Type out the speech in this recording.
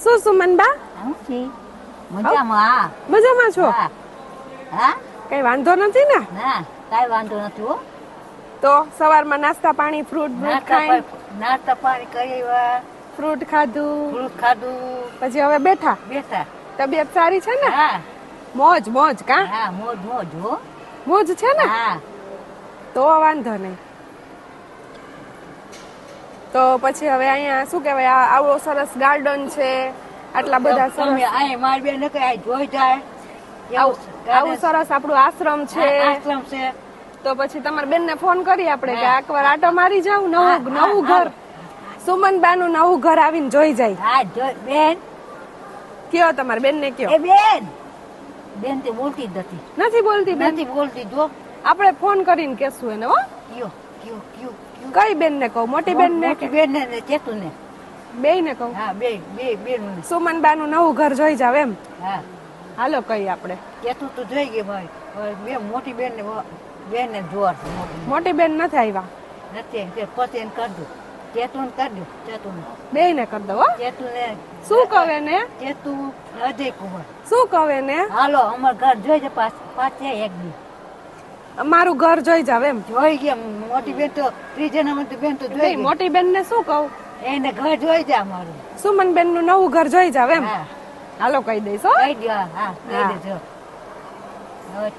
શું સુમનબા હું છે મજામાં. મજામાં છો? હા હા કઈ વાંધો નથી ને? ના કાઈ વાંધો નથી હો. તો સવારમાં નાસ્તા પાણી ફ્રૂટ ખાઈ નાસ્તા પાણી કરી, ફ્રૂટ ખાધું, ફ્રૂટ ખાધું, પછી હવે બેઠા. બેઠા. તબિયત સારી છે ને? હા મોજ મોજ કા? હા મોજ મોજ હો. મોજ છે ને? હા તો વાંધો નહીં. તો પછી હવે અહીંયા શું કહેવાય, આવો સરસ ગાર્ડન છે, આટલા બધા સરસ, તમે આ મારી બેન ને કઈ જોઈ જાય આવું સરસ આપણું આશ્રમ છે. આશ્રમ છે. તો પછી તમારા બેન ને ફોન કરી આપણે કે હા. એકવાર આટો મારી જાવ. હા, નવું ઘર, સુમનબાનું નવું ઘર આવીને જોઈ જાય. હા બેન, કયો તમારા બેન ને કયો. એ બેન, બેન તે બોલતી જ નથી. નથી બોલતી બેન? નથી બોલતી જો. આપણે ફોન કરીને કેશું એને. હો કયો કયો કયો કઈ બેન ને કહું? મોટી બેન ને મોટી બેન ને ચેતુ ને. બેય ને કહું? હા બે બે બેન ને. સુમનબાનું નવું ઘર જોઈ જાવ એમ? હા હાલો કઈ આપણે. ચેતુ તો જોઈ ગઈ ભાઈ. હવે બે મોટી બેન ને જોર છે. મોટી બેન નથી આવ્યા? નથી તે પછી એને કરી દો. ચેતુ ને કરી દો. ચેતુ ને. બેય ને કરી દો. હો ચેતુ ને. શું કહે ને? ચેતુ અજય કુમાર. શું કહે ને? હાલો અમાર ઘર જોઈ છે પાછે એક દી. અમારું ઘર જોઈ જાવ એમ? જોઈ ગયા. મોટી બેન તો ત્રીજા નંબર બેન તો જોઈ નહીં, ગઈ. મોટી બેન ને શું કહું? એને ઘર જોઈ જાય અમારું. સુમનબેન નું નવું ઘર જોઈ જાવ એમ? હા હાલો કહી દઈશ. હો કહી દો. હા કહી હા. દેજો. હવે